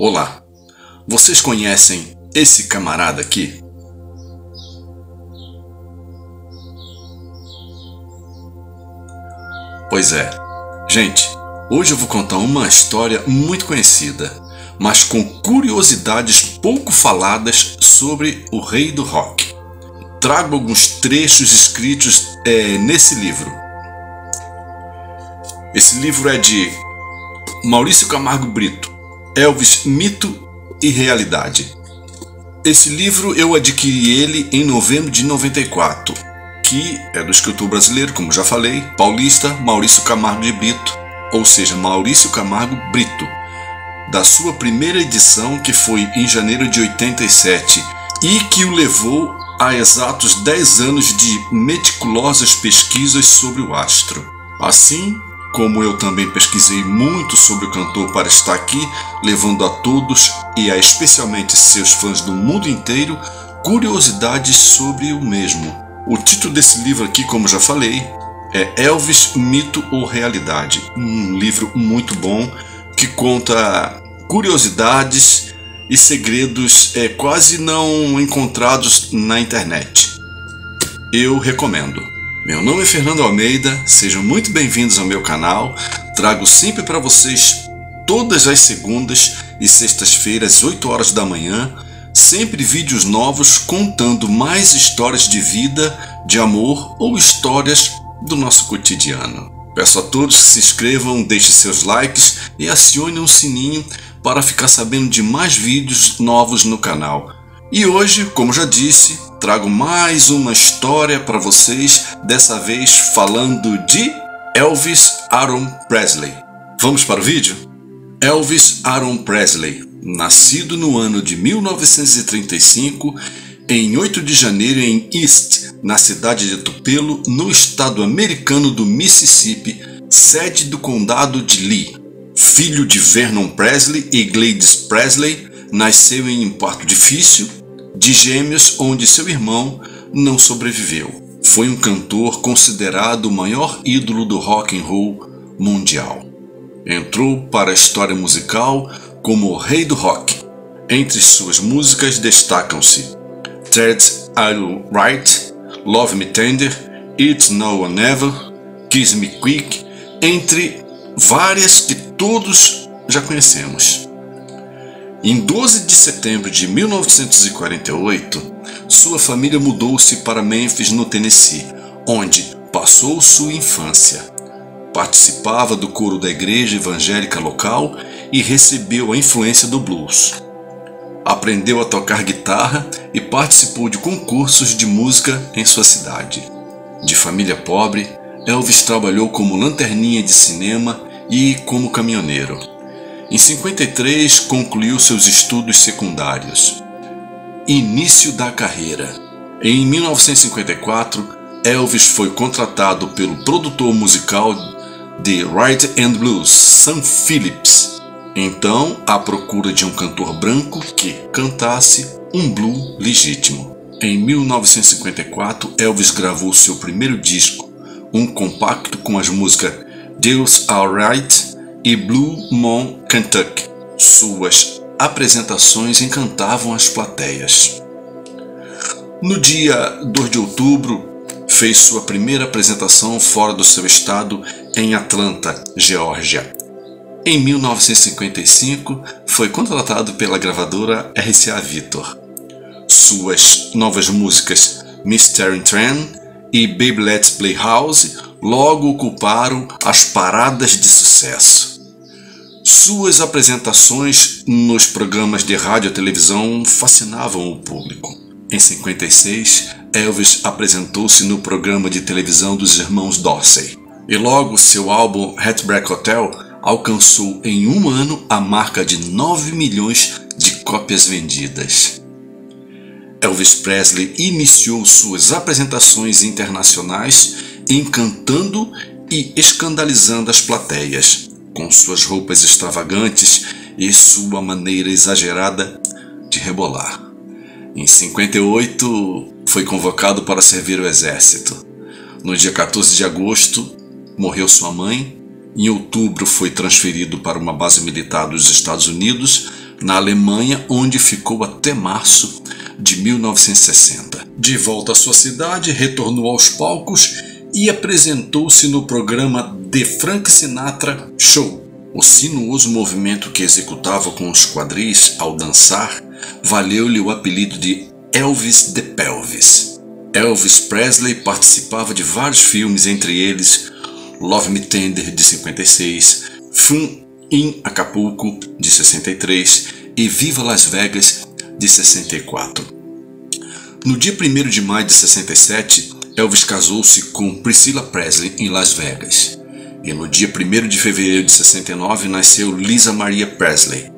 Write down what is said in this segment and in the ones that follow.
Olá, vocês conhecem esse camarada aqui? Pois é, gente, hoje eu vou contar uma história muito conhecida, mas com curiosidades pouco faladas sobre o rei do rock. Trago alguns trechos escritos nesse livro. Esse livro é de Maurício Camargo Brito, Elvis, Mito e Realidade. Esse livro eu adquiri ele em novembro de 94, que é do escritor brasileiro, como já falei, paulista Maurício Camargo de Brito, ou seja, Maurício Camargo Brito, da sua primeira edição, que foi em janeiro de 87, e que o levou a exatos 10 anos de meticulosas pesquisas sobre o astro. Assim como eu também pesquisei muito sobre o cantor para estar aqui, levando a todos e a especialmente seus fãs do mundo inteiro curiosidades sobre o mesmo. O título desse livro aqui, como já falei, é Elvis, Mito ou Realidade. Um livro muito bom que conta curiosidades e segredos quase não encontrados na internet. Eu recomendo. Meu nome é Fernando Almeida, sejam muito bem-vindos ao meu canal. Trago sempre para vocês todas as segundas e sextas-feiras, 8 horas da manhã, sempre vídeos novos contando mais histórias de vida, de amor ou histórias do nosso cotidiano. Peço a todos que se inscrevam, deixem seus likes e acionem o sininho para ficar sabendo de mais vídeos novos no canal. E hoje, como já disse, trago mais uma história para vocês, dessa vez falando de Elvis Aaron Presley. Vamos para o vídeo? Elvis Aaron Presley, nascido no ano de 1935, em 8 de janeiro em East, na cidade de Tupelo, no estado americano do Mississippi, sede do condado de Lee. Filho de Vernon Presley e Gladys Presley, nasceu em um parto difícil de gêmeos, onde seu irmão não sobreviveu. Foi um cantor considerado o maior ídolo do rock and roll mundial. Entrou para a história musical como o rei do rock. Entre suas músicas destacam-se Tread I'll Right, Love Me Tender, It's Now or Never, Kiss Me Quick, entre várias que todos já conhecemos. Em 12 de setembro de 1948, sua família mudou-se para Memphis, no Tennessee, onde passou sua infância. Participava do coro da igreja evangélica local e recebeu a influência do blues. Aprendeu a tocar guitarra e participou de concursos de música em sua cidade. De família pobre, Elvis trabalhou como lanterninha de cinema e como caminhoneiro. Em 53, concluiu seus estudos secundários. Início da carreira. Em 1954, Elvis foi contratado pelo produtor musical de Rhythm and Blues, Sam Phillips, então à procura de um cantor branco que cantasse um blues legítimo. Em 1954, Elvis gravou seu primeiro disco, um compacto com as músicas Deus Alright e Blue Moon Kentucky. Suas apresentações encantavam as plateias. No dia 2 de outubro, fez sua primeira apresentação fora do seu estado em Atlanta, Geórgia. Em 1955, foi contratado pela gravadora RCA Victor. Suas novas músicas Mystery Train e Baby Let's Play House logo ocuparam as paradas de sucesso. Suas apresentações nos programas de rádio e televisão fascinavam o público. Em 56, Elvis apresentou-se no programa de televisão dos irmãos Dorsey. E logo seu álbum Heartbreak Hotel alcançou em um ano a marca de 9 milhões de cópias vendidas. Elvis Presley iniciou suas apresentações internacionais encantando e escandalizando as plateias, com suas roupas extravagantes e sua maneira exagerada de rebolar. Em 58, foi convocado para servir o exército. No dia 14 de agosto, morreu sua mãe. Em outubro, foi transferido para uma base militar dos Estados Unidos, na Alemanha, onde ficou até março de 1960. De volta à sua cidade, retornou aos palcos e apresentou-se no programa The Frank Sinatra Show. O sinuoso movimento que executava com os quadris ao dançar valeu-lhe o apelido de Elvis the Pelvis. Elvis Presley participava de vários filmes, entre eles Love Me Tender, de 56, Fun in Acapulco, de 63 e Viva Las Vegas, de 64. No dia 1º de maio de 67, Elvis casou-se com Priscilla Presley em Las Vegas. E no dia 1º de fevereiro de 69 nasceu Lisa Maria Presley.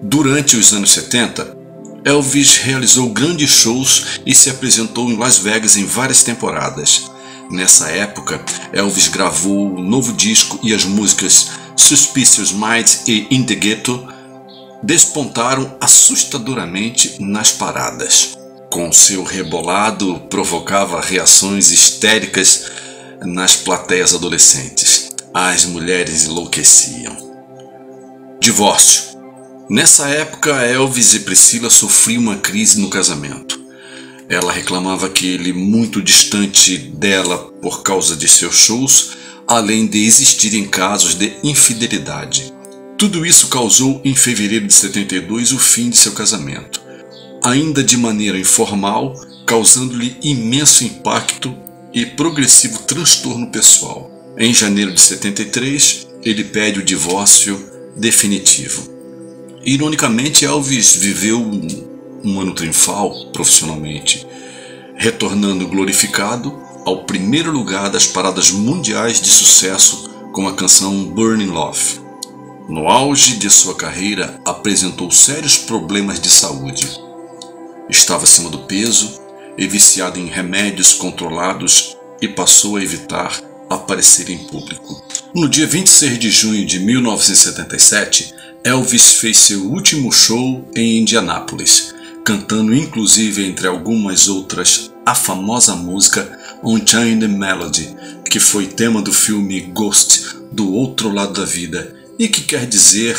Durante os anos 70, Elvis realizou grandes shows e se apresentou em Las Vegas em várias temporadas. Nessa época, Elvis gravou um novo disco e as músicas Suspicious Minds e In the Ghetto despontaram assustadoramente nas paradas. Com seu rebolado, provocava reações histéricas nas plateias adolescentes. As mulheres enlouqueciam. Divórcio. Nessa época, Elvis e Priscilla sofriam uma crise no casamento. Ela reclamava que ele muito distante dela por causa de seus shows, além de existirem casos de infidelidade. Tudo isso causou, em fevereiro de 72, o fim de seu casamento, ainda de maneira informal, causando-lhe imenso impacto e progressivo transtorno pessoal. Em janeiro de 73, ele pede o divórcio definitivo. Ironicamente, Elvis viveu um ano triunfal profissionalmente, retornando glorificado ao primeiro lugar das paradas mundiais de sucesso com a canção Burning Love. No auge de sua carreira, apresentou sérios problemas de saúde. Estava acima do peso e viciado em remédios controlados e passou a evitar aparecer em público. No dia 26 de junho de 1977, Elvis fez seu último show em Indianápolis, cantando inclusive entre algumas outras a famosa música Unchained Melody, que foi tema do filme Ghost, Do Outro Lado da Vida, e que quer dizer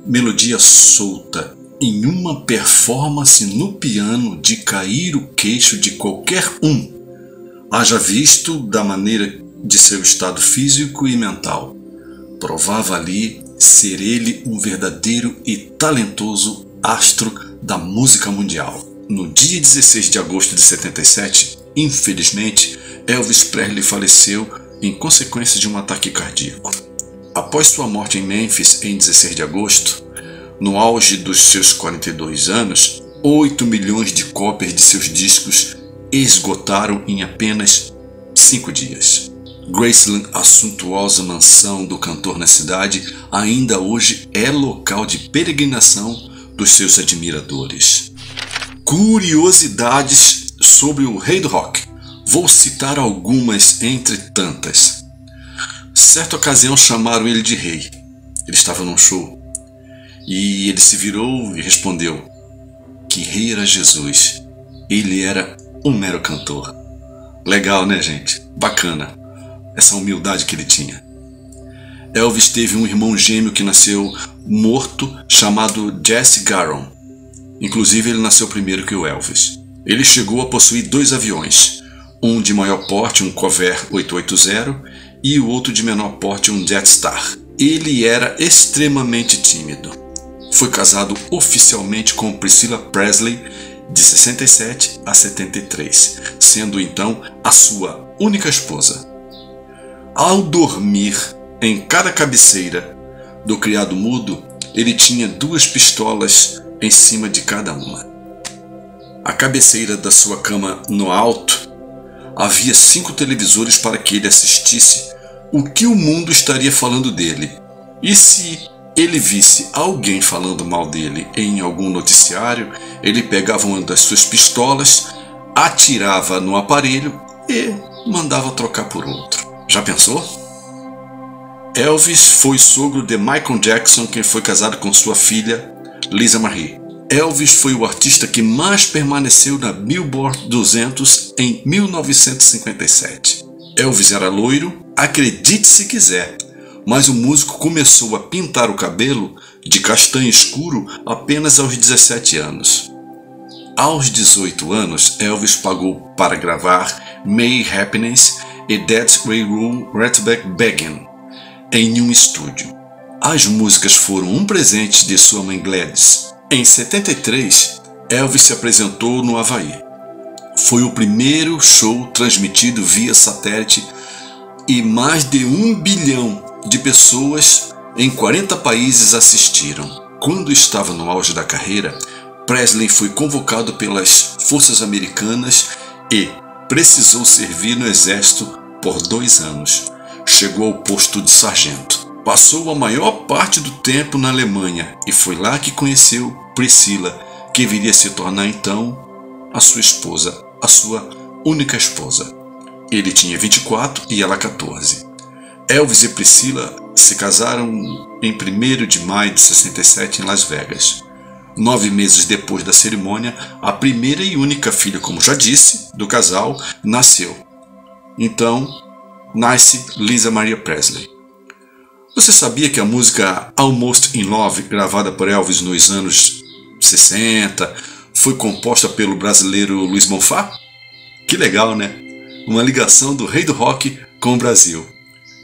melodia solta, em uma performance no piano de cair o queixo de qualquer um, haja visto da maneira de seu estado físico e mental. Provava ali ser ele um verdadeiro e talentoso astro da música mundial. No dia 16 de agosto de 77, infelizmente, Elvis Presley faleceu em consequência de um ataque cardíaco. Após sua morte em Memphis em 16 de agosto, no auge dos seus 42 anos, 8 milhões de cópias de seus discos esgotaram em apenas 5 dias. Graceland, a suntuosa mansão do cantor na cidade, ainda hoje é local de peregrinação dos seus admiradores. Curiosidades sobre o rei do rock. Vou citar algumas entre tantas. Certa ocasião chamaram ele de rei. Ele estava num show e ele se virou e respondeu que rei era Jesus. Ele era um mero cantor. Legal, né, gente? Bacana essa humildade que ele tinha. Elvis teve um irmão gêmeo que nasceu morto, chamado Jesse Garon. Inclusive, ele nasceu primeiro que o Elvis. Ele chegou a possuir 2 aviões, um de maior porte, um Cover 880, e o outro de menor porte, um Jetstar. Ele era extremamente tímido. Foi casado oficialmente com Priscilla Presley de 67 a 73, sendo então a sua única esposa. Ao dormir, em cada cabeceira do criado mudo, ele tinha 2 pistolas em cima de cada uma. À cabeceira da sua cama no alto, havia 5 televisores para que ele assistisse o que o mundo estaria falando dele. E se ele visse alguém falando mal dele em algum noticiário, ele pegava uma das suas pistolas, atirava no aparelho e mandava trocar por outro. Já pensou? Elvis foi sogro de Michael Jackson, quem foi casado com sua filha, Lisa Marie. Elvis foi o artista que mais permaneceu na Billboard 200 em 1957. Elvis era loiro, acredite se quiser, mas o músico começou a pintar o cabelo de castanho escuro apenas aos 17 anos. Aos 18 anos, Elvis pagou para gravar May Happiness e That's Way Rule Ratback Beggin' em um estúdio. As músicas foram um presente de sua mãe Gladys. Em 73, Elvis se apresentou no Havaí. Foi o primeiro show transmitido via satélite e mais de 1 bilhão de pessoas em 40 países assistiram. Quando estava no auge da carreira, Presley foi convocado pelas forças americanas e precisou servir no exército por 2 anos. Chegou ao posto de sargento. Passou a maior parte do tempo na Alemanha e foi lá que conheceu Priscilla, que viria a se tornar então a sua esposa, a sua única esposa. Ele tinha 24 e ela 14. Elvis e Priscilla se casaram em 1º de maio de 67 em Las Vegas. 9 meses depois da cerimônia, a primeira e única filha, como já disse, do casal nasceu. Então, nasce Lisa Maria Presley. Você sabia que a música Almost in Love, gravada por Elvis nos anos 60, foi composta pelo brasileiro Luiz Bonfá? Que legal, né? Uma ligação do rei do rock com o Brasil.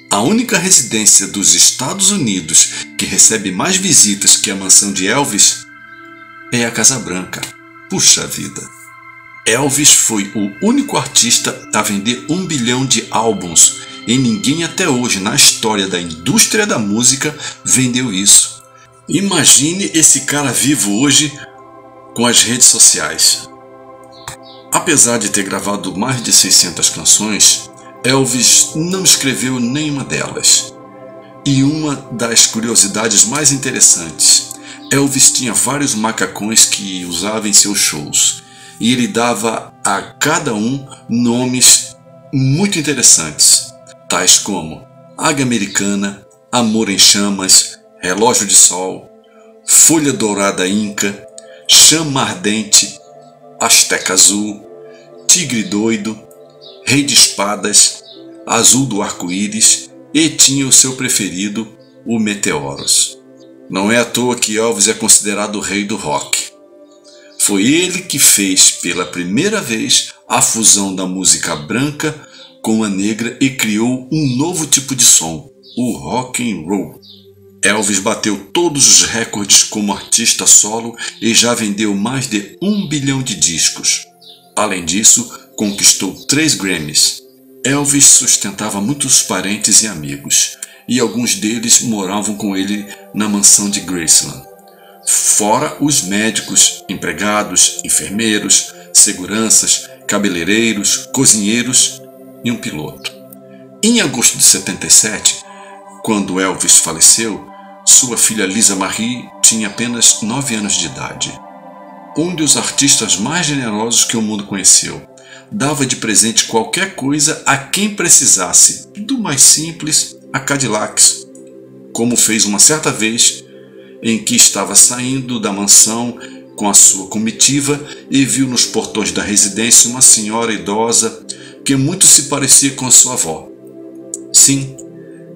A única residência dos Estados Unidos que recebe mais visitas que a mansão de Elvis é a Casa Branca. Puxa vida! Elvis foi o único artista a vender 1 bilhão de álbuns e ninguém até hoje na história da indústria da música vendeu isso. Imagine esse cara vivo hoje com as redes sociais. Apesar de ter gravado mais de 600 canções, Elvis não escreveu nenhuma delas. E uma das curiosidades mais interessantes, Elvis tinha vários macacões que usava em seus shows, e ele dava a cada um nomes muito interessantes, tais como Águia Americana, Amor em Chamas, Relógio de Sol, Folha Dourada Inca, Chama Ardente, Azteca Azul, Tigre Doido, Rei de Espadas, Azul do Arco-Íris e tinha o seu preferido, o Meteoros. Não é à toa que Elvis é considerado o rei do rock. Foi ele que fez pela primeira vez a fusão da música branca com a negra e criou um novo tipo de som, o rock and roll. Elvis bateu todos os recordes como artista solo e já vendeu mais de 1 bilhão de discos. Além disso, conquistou 3 Grammys. Elvis sustentava muitos parentes e amigos, e alguns deles moravam com ele na mansão de Graceland. Fora os médicos, empregados, enfermeiros, seguranças, cabeleireiros, cozinheiros e um piloto. Em agosto de 77, quando Elvis faleceu, sua filha Lisa Marie tinha apenas 9 anos de idade. Um dos artistas mais generosos que o mundo conheceu. Dava de presente qualquer coisa a quem precisasse, do mais simples a Cadillacs, como fez uma certa vez em que estava saindo da mansão com a sua comitiva e viu nos portões da residência uma senhora idosa que muito se parecia com a sua avó. Sim,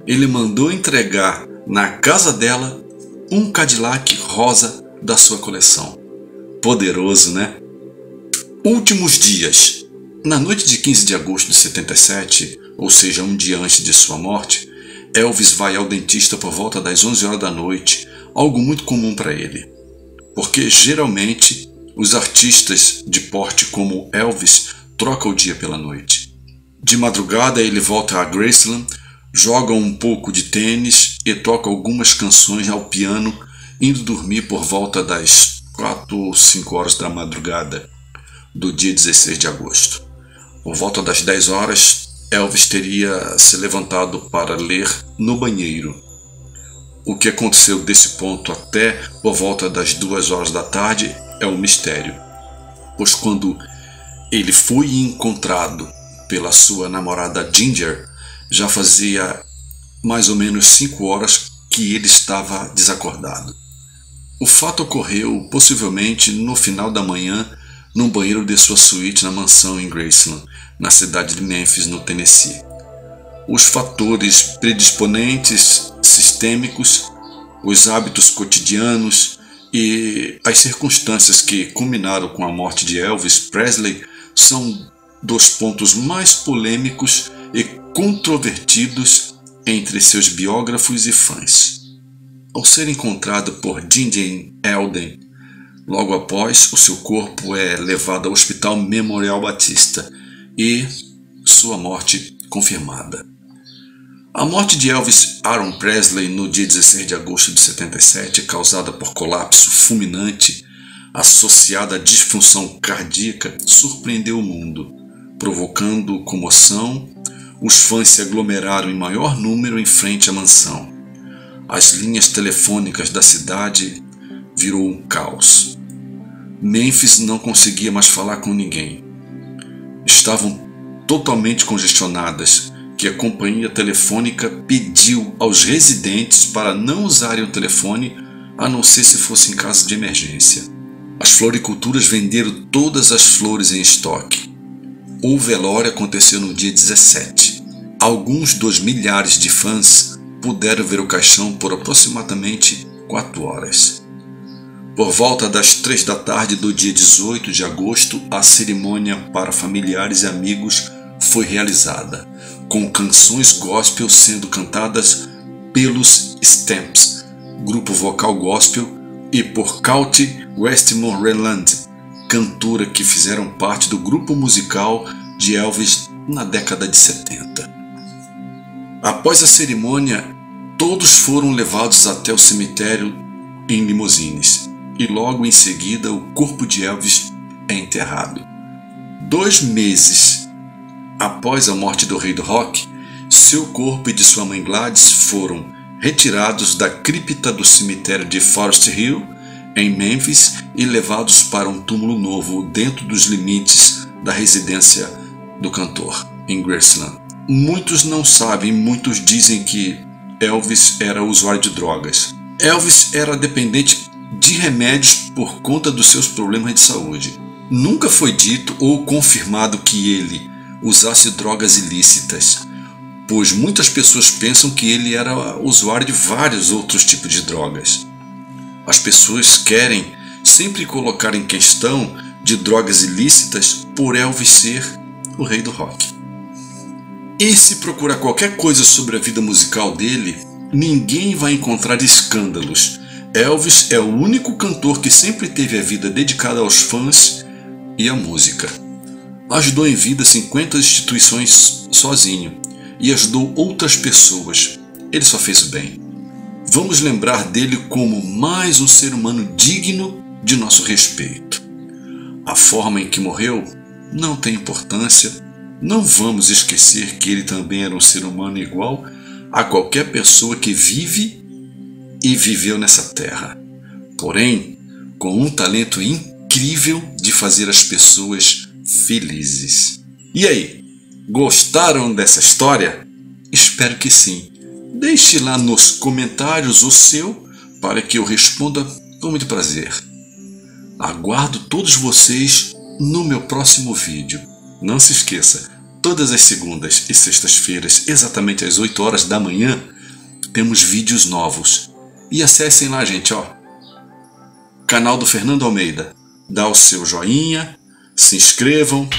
ele mandou entregar na casa dela um Cadillac rosa da sua coleção. Poderoso, né? Últimos dias. Na noite de 15 de agosto de 77, ou seja, um dia antes de sua morte, Elvis vai ao dentista por volta das 11 horas da noite, algo muito comum para ele. Porque geralmente os artistas de porte como Elvis trocam o dia pela noite. De madrugada ele volta a Graceland, joga um pouco de tênis e toca algumas canções ao piano, indo dormir por volta das 4 ou 5 horas da madrugada do dia 16 de agosto. Por volta das 10 horas, Elvis teria se levantado para ler no banheiro. O que aconteceu desse ponto até por volta das 2 horas da tarde é um mistério, pois quando ele foi encontrado pela sua namorada Ginger, já fazia mais ou menos 5 horas que ele estava desacordado. O fato ocorreu possivelmente no final da manhã no banheiro de sua suíte na mansão em Graceland, na cidade de Memphis, no Tennessee. os fatores predisponentes sistêmicos, os hábitos cotidianos e as circunstâncias que culminaram com a morte de Elvis Presley são dos pontos mais polêmicos e controvertidos entre seus biógrafos e fãs. Ao ser encontrado por Gigi Allen, logo após, o seu corpo é levado ao Hospital Memorial Batista e sua morte confirmada. A morte de Elvis Aaron Presley no dia 16 de agosto de 77, causada por colapso fulminante associada à disfunção cardíaca, surpreendeu o mundo, provocando comoção. Os fãs se aglomeraram em maior número em frente à mansão. As linhas telefônicas da cidade virou um caos. Memphis não conseguia mais falar com ninguém. Estavam totalmente congestionadas, que a companhia telefônica pediu aos residentes para não usarem o telefone, a não ser se fosse em caso de emergência. As floriculturas venderam todas as flores em estoque. O velório aconteceu no dia 17. Alguns dos milhares de fãs puderam ver o caixão por aproximadamente 4 horas. Por volta das 3 da tarde do dia 18 de agosto, a cerimônia para familiares e amigos foi realizada, com canções gospel sendo cantadas pelos Stamps, grupo vocal gospel, e por Countee Westmoreland, cantora que fizeram parte do grupo musical de Elvis na década de 70. Após a cerimônia, todos foram levados até o cemitério em limusines e logo em seguida o corpo de Elvis é enterrado. 2 meses após a morte do rei do rock, seu corpo e de sua mãe Gladys foram retirados da cripta do cemitério de Forest Hill, em Memphis, e levados para um túmulo novo dentro dos limites da residência do cantor, em Graceland. Muitos não sabem, muitos dizem que Elvis era usuário de drogas. Elvis era dependente de remédios por conta dos seus problemas de saúde. Nunca foi dito ou confirmado que ele usasse drogas ilícitas, pois muitas pessoas pensam que ele era usuário de vários outros tipos de drogas. As pessoas querem sempre colocar em questão de drogas ilícitas por Elvis ser o rei do rock. E se procurar qualquer coisa sobre a vida musical dele, ninguém vai encontrar escândalos. Elvis é o único cantor que sempre teve a vida dedicada aos fãs e à música. Ajudou em vida 50 instituições sozinho e ajudou outras pessoas. Ele só fez o bem. Vamos lembrar dele como mais um ser humano digno de nosso respeito. A forma em que morreu não tem importância. Não vamos esquecer que ele também era um ser humano igual a qualquer pessoa que vive e viveu nessa terra. Porém, com um talento incrível de fazer as pessoas felizes. E aí, gostaram dessa história? Espero que sim. Deixe lá nos comentários o seu para que eu responda com muito prazer. Aguardo todos vocês no meu próximo vídeo. Não se esqueça, todas as segundas e sextas-feiras, exatamente às 8 horas da manhã, temos vídeos novos. E acessem lá, gente, ó. Canal do Fernando Almeida. Dá o seu joinha, se inscrevam,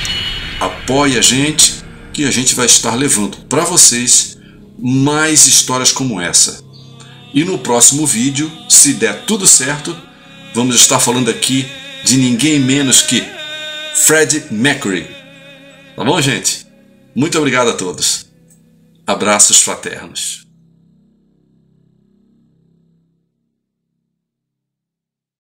apoie a gente, que a gente vai estar levando para vocês mais histórias como essa. E no próximo vídeo, se der tudo certo, vamos estar falando aqui de ninguém menos que Freddie Mercury. Tá bom, gente? Muito obrigado a todos. Abraços fraternos.